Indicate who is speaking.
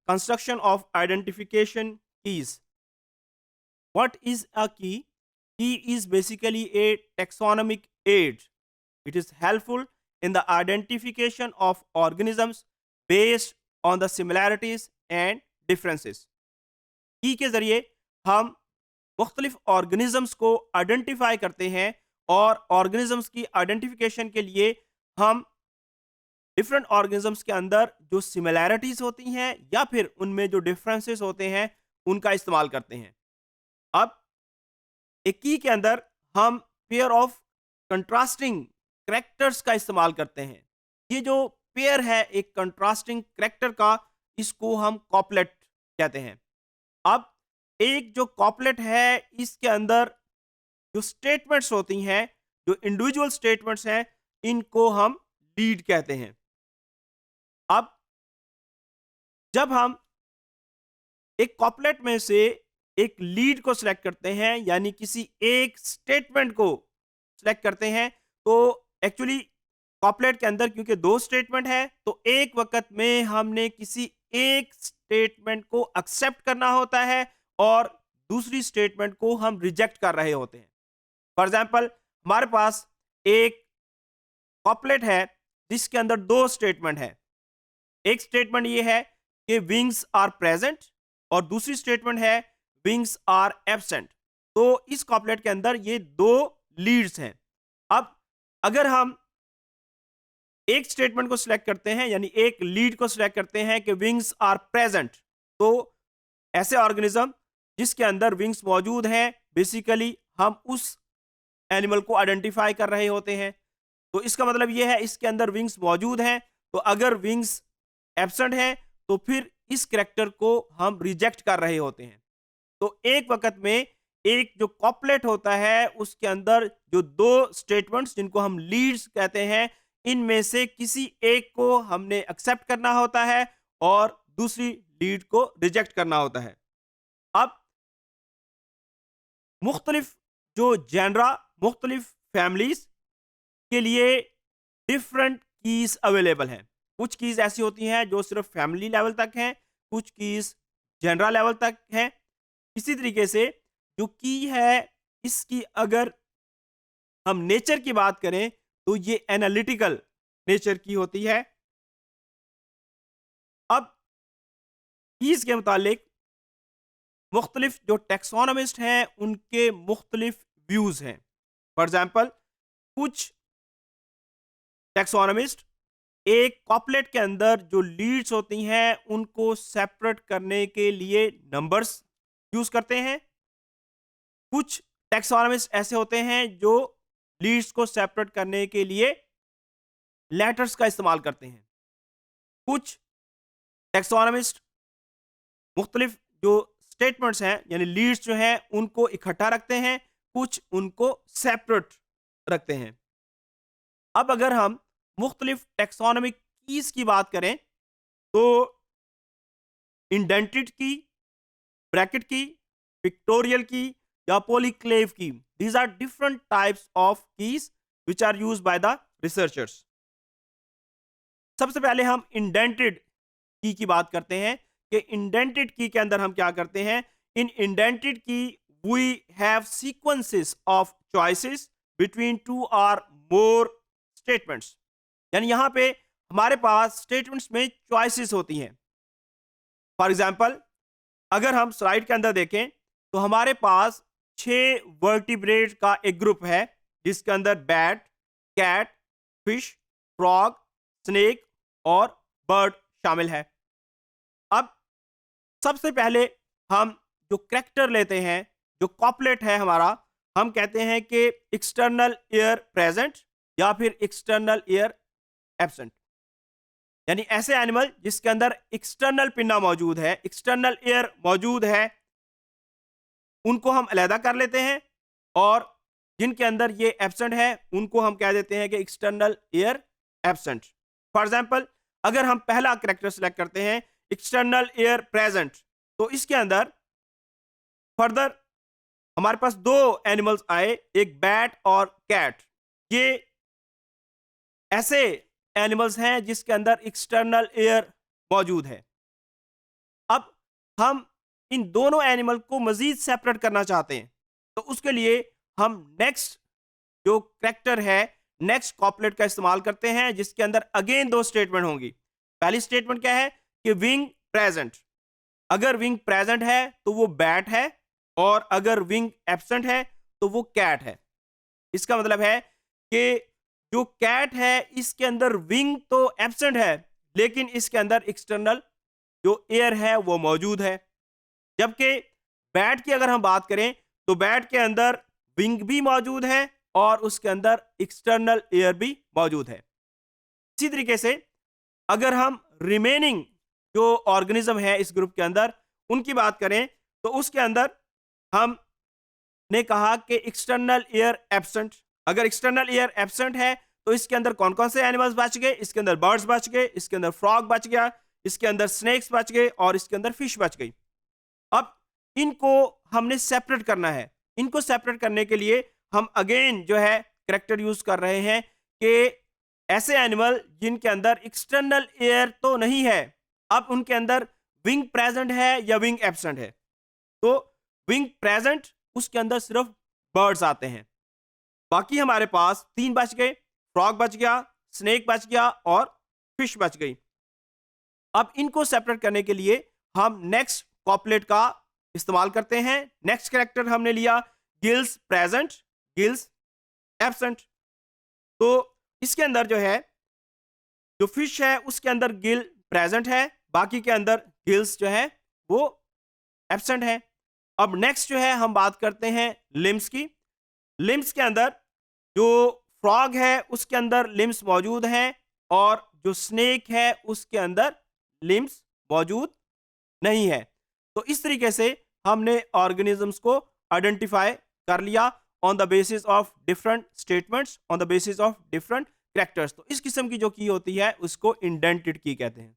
Speaker 1: construction of identification keys. What is a key? Key is basically a taxonomic aid. It is helpful in the identification of organisms based on the similarities and differences. की के ज़रिए हम मुख्तलिफ organisms को identify करते हैं और organisms की आइडेंटिफिकेशन के लिए हम डिफरेंट ऑर्गेनिजम्स के अंदर जो सिमिलैरिटीज होती हैं या फिर उनमें जो डिफरेंसेस होते हैं उनका इस्तेमाल करते हैं। अब एक की के अंदर हम पेयर ऑफ कंट्रास्टिंग करेक्टर्स का इस्तेमाल करते हैं। ये जो पेयर है एक कंट्रास्टिंग करेक्टर का, इसको हम कॉपलेट कहते हैं। अब एक जो कॉपलेट है इसके अंदर जो स्टेटमेंट्स होती हैं, जो इंडिविजुअल स्टेटमेंट्स हैं, इनको हम लीड कहते हैं। अब जब हम एक कॉपलेट में से एक लीड को सिलेक्ट करते हैं यानी किसी एक स्टेटमेंट को सिलेक्ट करते हैं, तो एक्चुअली कॉपलेट के अंदर क्योंकि दो स्टेटमेंट है तो एक वक्त में हमने किसी एक स्टेटमेंट को एक्सेप्ट करना होता है और दूसरी स्टेटमेंट को हम रिजेक्ट कर रहे होते हैं। फॉर एग्जाम्पल हमारे पास एक कॉपलेट है जिसके अंदर दो स्टेटमेंट है। एक स्टेटमेंट ये है कि विंग्स आर प्रेजेंट और दूसरी स्टेटमेंट है विंग्स आर एब्सेंट। तो इस कॉपलेट के अंदर ये दो लीड्स हैं। अब अगर हम एक स्टेटमेंट को सिलेक्ट करते हैं यानी एक लीड को सिलेक्ट करते हैं कि विंग्स आर प्रेजेंट, तो ऐसे ऑर्गेनिज्म जिसके अंदर विंग्स मौजूद हैं बेसिकली हम उस एनिमल को आइडेंटिफाई कर रहे होते हैं। तो इसका मतलब यह है इसके अंदर विंग्स मौजूद हैं। तो अगर विंग्स एब्सेंट हैं तो फिर इस कैरेक्टर को हम रिजेक्ट कर रहे होते हैं। तो एक वक्त में एक जो कॉपलेट होता है उसके अंदर जो दो स्टेटमेंट्स जिनको हम लीड्स कहते हैं, इनमें से किसी एक को हमने एक्सेप्ट करना होता है और दूसरी लीड को रिजेक्ट करना होता है। अब मुख्तलिफ जो जेनरा, मुख्तलिफ फैमिलीज के लिए डिफरेंट कीज अवेलेबल हैं। कुछ कीज ऐसी होती हैं जो सिर्फ फैमिली लेवल तक हैं, कुछ कीज जेनरा लेवल तक हैं। इसी तरीके से जो की है इसकी अगर हम नेचर की बात करें तो ये एनालिटिकल नेचर की होती है। अब कीज के मुतालिक मुख्तलिफ जो टेक्सोनोमिस्ट हैं उनके मुख्तलिफ व्यूज हैं। फॉर एग्जाम्पल कुछ टेक्सोनोमिस्ट एक कॉपलेट के अंदर जो लीड्स होती हैं उनको सेपरेट करने के लिए नंबर्स यूज करते हैं। कुछ टेक्सोनोमिस्ट ऐसे होते हैं जो लीड्स को सेपरेट करने के लिए लेटर्स का इस्तेमाल करते हैं। कुछ टेक्सोनोमिस्ट मुख्तलिफ जो स्टेटमेंट्स हैं यानी लीड्स जो हैं उनको इकट्ठा रखते हैं, कुछ उनको सेपरेट रखते हैं। अब अगर हम मुख्तलिफ टेक्सोनोमिक कीज की बात करें तो इंडेंटेड की, ब्रैकेट की, पिक्टोरियल की या पॉलीक्लेव की, these are different types of keys which are used by the researchers. सबसे पहले हम इंडेंटेड की बात करते हैं कि इंडेंटेड की के अंदर हम क्या करते हैं। In indented key we have sequences of choices between two और मोर स्टेटमेंट्स, यानी यहां पे हमारे पास स्टेटमेंट्स में चॉइसेस होती हैं। फॉर एग्जांपल अगर हम स्लाइड के अंदर देखें तो हमारे पास 6 वर्टिब्रेट का एक ग्रुप है जिसके अंदर bat, cat, fish, frog, snake और बर्ड शामिल है। अब सबसे पहले हम जो कैरेक्टर लेते हैं, जो कॉपलेट है हमारा, हम कहते हैं कि एक्सटर्नल एयर प्रेजेंट या फिर एक्सटर्नल एयर एब्सेंट, यानी ऐसे एनिमल जिसके अंदर एक्सटर्नल पिन्ना मौजूद है, एक्सटर्नल एयर मौजूद है, उनको हम अलहदा कर लेते हैं और जिनके अंदर ये एब्सेंट है उनको हम कह देते हैं कि external air absent. For example अगर हम पहला कैरेक्टर सेलेक्ट करते हैं एक्सटर्नल एयर प्रेजेंट, तो इसके अंदर फर्दर हमारे पास दो एनिमल्स आए, एक बैट और कैट। ये ऐसे एनिमल्स हैं जिसके अंदर एक्सटर्नल एयर मौजूद है। अब हम इन दोनों एनिमल को मजीद सेपरेट करना चाहते हैं, तो उसके लिए हम नेक्स्ट जो करेक्टर है, नेक्स्ट कॉपलेट का इस्तेमाल करते हैं, जिसके अंदर अगेन दो स्टेटमेंट होंगी। पहली स्टेटमेंट क्या है कि विंग प्रेजेंट। अगर विंग प्रेजेंट है तो वो बैट है, और अगर विंग एब्सेंट है तो वो कैट है। इसका मतलब है कि जो कैट है इसके अंदर विंग तो एब्सेंट है, लेकिन इसके अंदर एक्सटर्नल जो एयर है वो मौजूद है। जबकि बैट की अगर हम बात करें तो बैट के अंदर विंग भी मौजूद है और उसके अंदर एक्सटर्नल एयर भी मौजूद है। इसी तरीके से अगर हम रिमेनिंग जो ऑर्गेनिज्म है इस ग्रुप के अंदर उनकी बात करें, तो उसके अंदर हम ने कहा कि एक्सटर्नल एयर एब्सेंट। अगर एक्सटर्नल एयर एब्सेंट है तो इसके अंदर कौन कौन से एनिमल्स बच गए? इसके अंदर बर्ड्स बच गए, इसके अंदर फ्रॉग बच गया, इसके अंदर स्नेक्स बच गए और इसके अंदर फिश बच गई। अब इनको हमने सेपरेट करना है। इनको सेपरेट करने के लिए हम अगेन जो है करेक्टर यूज कर रहे हैं कि ऐसे एनिमल जिनके अंदर एक्सटर्नल एयर तो नहीं है, अब उनके अंदर विंग प्रेजेंट है या विंग एब्सेंट है। तो विंग प्रेजेंट उसके अंदर सिर्फ बर्ड्स आते हैं। बाकी हमारे पास तीन बच गए, फ्रॉग बच गया, स्नेक बच गया और फिश बच गई। अब इनको सेपरेट करने के लिए हम नेक्स्ट कॉपलेट का इस्तेमाल करते हैं। नेक्स्ट कैरेक्टर हमने लिया गिल्स प्रेजेंट, गिल्स एब्सेंट। तो इसके अंदर जो है जो फिश है उसके अंदर गिल प्रेजेंट है, बाकी के अंदर गिल्स जो है वो एब्सेंट है। अब नेक्स्ट जो है हम बात करते हैं लिम्स की। लिम्स के अंदर जो फ्रॉग है उसके अंदर लिम्स मौजूद हैं और जो स्नेक है उसके अंदर लिम्स मौजूद नहीं है। तो इस तरीके से हमने ऑर्गेनिजम्स को आइडेंटिफाई कर लिया on the basis of different statements, on the basis of different characters. तो इस किस्म की जो की होती है उसको इंडेंटेड की कहते हैं।